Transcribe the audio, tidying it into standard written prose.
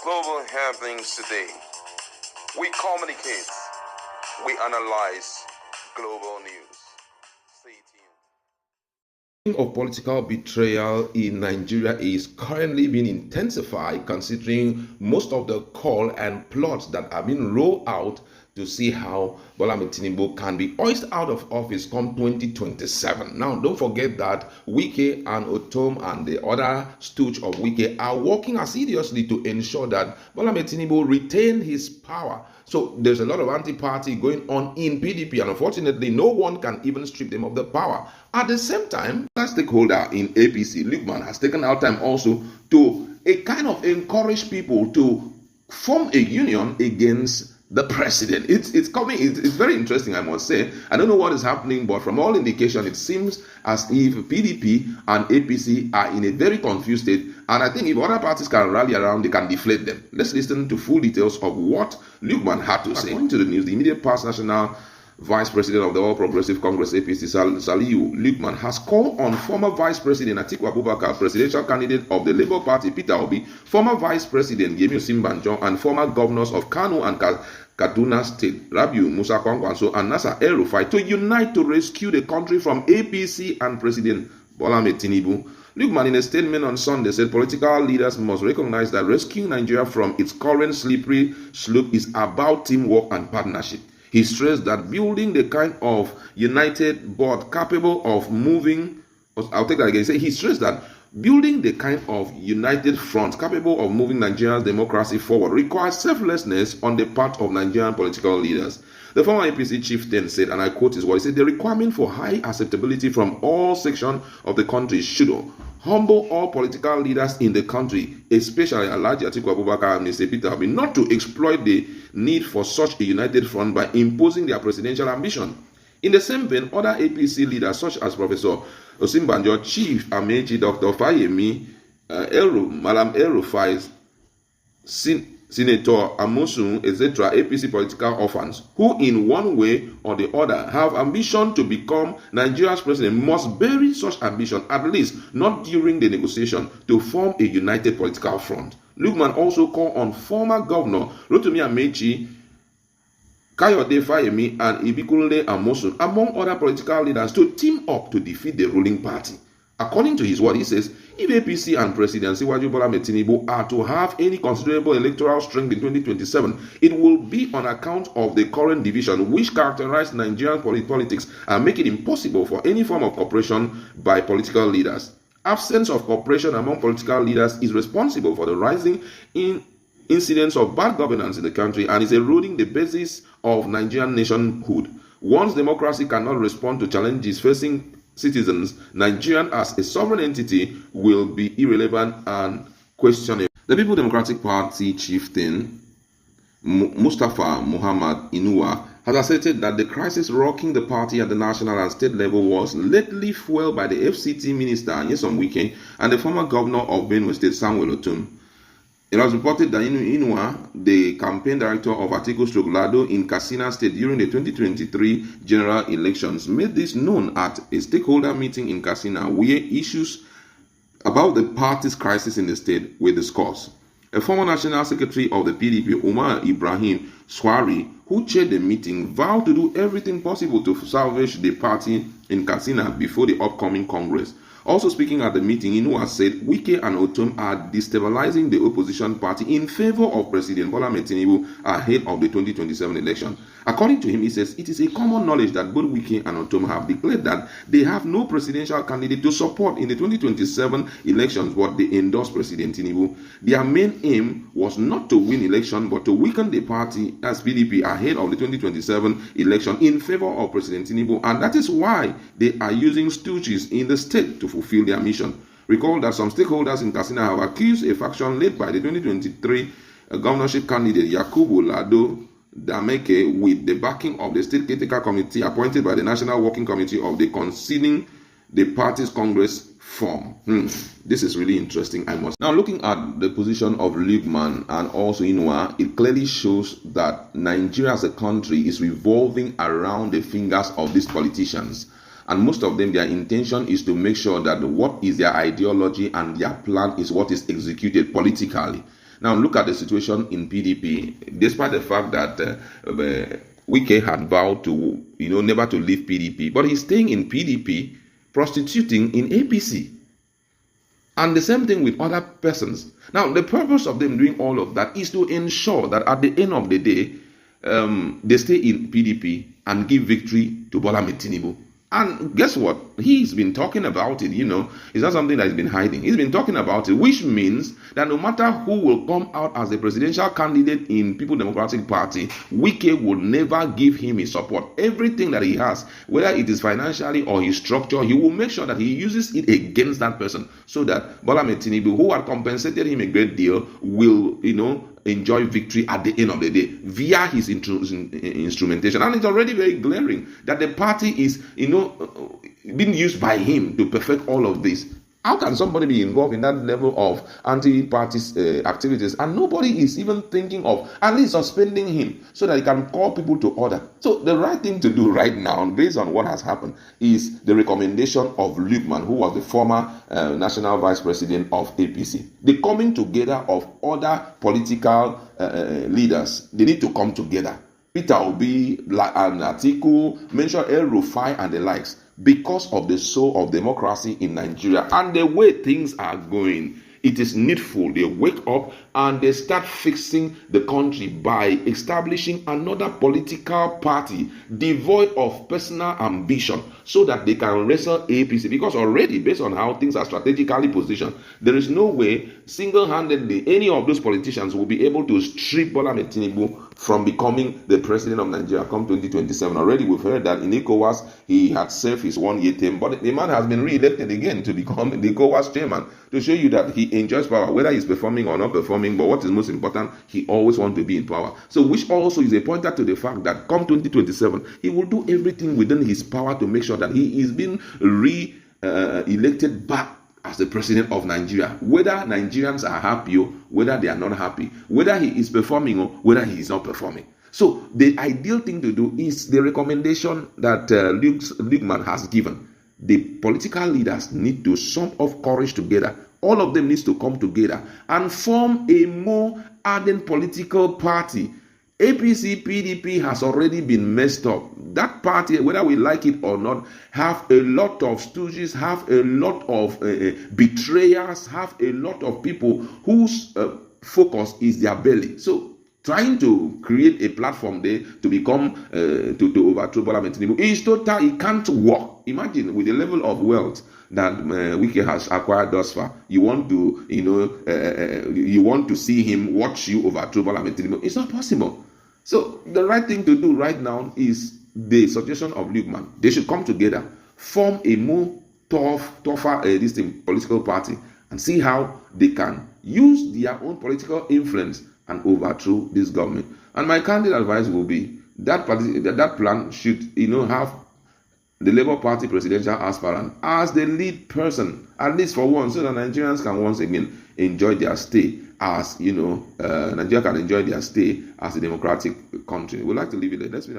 global happenings today. We communicate, we analyze global news. Stay tuned. Of political betrayal in Nigeria is currently being intensified, considering most of the call and plots that have been rolled out to see how Bola Tinubu can be hoisted out of office come 2027. Now, don't forget that Wike and Otom and the other stooge of Wike are working assiduously to ensure that Bola Tinubu retain his power. So there's a lot of anti-party going on in PDP, and unfortunately, no one can even strip them of the power. At the same time, that stakeholder in APC, Lukman, has taken out time also to kind of encourage people to form a union against the president. It's coming. It's very interesting, I must say. I don't know what is happening, but from all indication, it seems as if PDP and APC are in a very confused state. And I think if other parties can rally around, they can deflate them. Let's listen to full details of what Lukman had to say. According to the news, the immediate past national Vice President of the All Progressive Congress APC, Saliu Lukman, has called on former Vice President Atiku Abubakar, presidential candidate of the Labour Party Peter Obi, former Vice President Yemi Osinbajo, and former governors of Kano and Kaduna State, Rabiu Musa Kwankwaso and Nasser El-Rufai, to unite to rescue the country from APC and President Bola Tinubu. Lukman, in a statement on Sunday, said political leaders must recognize that rescuing Nigeria from its current slippery slope is about teamwork and partnership. He stressed that building the kind of united board capable of moving, I'll take that again. He stressed that building the kind of united front capable of moving Nigeria's democracy forward requires selflessness on the part of Nigerian political leaders. The former APC chieftain said, and I quote his words, he said, the requirement for high acceptability from all sections of the country should humble all political leaders in the country, especially Alhaji Atiku Abubakar and Mr. Peter Obi, not to exploit the need for such a united front by imposing their presidential ambition. In the same vein, other APC leaders such as Professor Osinbajo, Chief Amechi, Dr. Fayemi, Malam El-Rufai, Senator Amosun, etc., APC political orphans, who in one way or the other have ambition to become Nigeria's president, must bury such ambition, at least not during the negotiation, to form a united political front. Lukman also called on former Governor Rotimi Amechi, Kayode Fayemi, and Ibikunle Amosun, among other political leaders, to team up to defeat the ruling party. According to his word, he says, if APC and President Siwaju Bola Tinubu are to have any considerable electoral strength in 2027, it will be on account of the current division which characterize Nigerian politics and make it impossible for any form of cooperation by political leaders. Absence of cooperation among political leaders is responsible for the rising incidents of bad governance in the country and is eroding the basis of Nigerian nationhood. Once democracy cannot respond to challenges facing citizens, Nigeria as a sovereign entity will be irrelevant and questionable. The People Democratic Party chieftain Mustafa Muhammad Inuwa has asserted that the crisis rocking the party at the national and state level was lately fueled by the FCT minister Nyesom Wike and the former governor of Benue State Samuel Otom. It was reported that Inuwa, the campaign director of Atiku Lado in Katsina State during the 2023 general elections, made this known at a stakeholder meeting in Katsina where issues about the party's crisis in the state were discussed. A former national secretary of the PDP, Umar Ibrahim Swari, who chaired the meeting, vowed to do everything possible to salvage the party in Katsina before the upcoming Congress. Also speaking at the meeting, Inuwa said Wike and Otom are destabilizing the opposition party in favor of President Bola Tinubu ahead of the 2027 election. According to him, he says it is a common knowledge that both Wike and Otom have declared that they have no presidential candidate to support in the 2027 elections, but they endorse President Tinubu. Their main aim was not to win election, but to weaken the party as PDP ahead of the 2027 election in favor of President Tinubu, and that is why they are using stooges in the state to fulfill their mission. Recall that some stakeholders in Katsina have accused a faction led by the 2023 governorship candidate Yakubu Lado Dameke with the backing of the State Caretaker Committee appointed by the National Working Committee of the conceding the party's Congress form. This is really interesting, I must. Now, looking at the position of Lukman and also Inuwa, it clearly shows that Nigeria as a country is revolving around the fingers of these politicians. And most of them, their intention is to make sure that what is their ideology and their plan is what is executed politically. Now look at the situation in PDP. Despite the fact that Wike had vowed to, never to leave PDP, but he's staying in PDP, prostituting in APC. And the same thing with other persons. Now, the purpose of them doing all of that is to ensure that at the end of the day, they stay in PDP and give victory to Bola Tinubu. And guess what? He's been talking about it, It's not something that he's been hiding. He's been talking about it, which means that no matter who will come out as a presidential candidate in People Democratic Party, Wike will never give him his support. Everything that he has, whether it is financially or his structure, he will make sure that he uses it against that person so that Bola Tinubu, who had compensated him a great deal, will, enjoy victory at the end of the day via his instrumentation. And it's already very glaring that the party is, being used by him to perfect all of this. How can somebody be involved in that level of anti-party activities and nobody is even thinking of at least suspending him so that he can call people to order? So the right thing to do right now, based on what has happened, is the recommendation of Lukman, who was the former national vice president of APC. The coming together of other political leaders. They need to come together. Peter Obi and Atiku, mention El Rufai and the likes, because of the soul of democracy in Nigeria and the way things are going. It is needful they wake up and they start fixing the country by establishing another political party devoid of personal ambition so that they can wrestle APC. Because already, based on how things are strategically positioned, there is no way single-handedly any of those politicians will be able to strip Bola Tinubu from becoming the president of Nigeria come 2027. Already we've heard that in ECOWAS he had served his one-year term, but the man has been re-elected again to become the ECOWAS chairman, to show you that he enjoys power, whether he's performing or not performing. But what is most important, he always wants to be in power. So which also is a pointer to the fact that come 2027, he will do everything within his power to make sure that he is being re-elected back as the president of Nigeria, whether Nigerians are happy or whether they are not happy, whether he is performing or whether he is not performing. So the ideal thing to do is the recommendation that Lukman has given. The political leaders need to sum up courage together. All of them needs to come together and form a more ardent political party. APC, PDP has already been messed up. That party, whether we like it or not, have a lot of stooges, have a lot of betrayers, have a lot of people whose focus is their belly. So trying to create a platform there to become, to overthrow Bola Tinubu is total, it can't work. Imagine with the level of wealth that Wike has acquired thus far, you want to, you want to see him watch you overthrow Bola Tinubu. It's not possible. So the right thing to do right now is the suggestion of Lukman. They should come together, form a more tougher political party, and see how they can use their own political influence and overthrow this government. And my candid advice will be that plan should, have the Labour Party presidential aspirant as the lead person, at least for once, so that Nigerians can once again enjoy their stay as, Nigeria can enjoy their stay as a democratic country. We'd like to leave it there.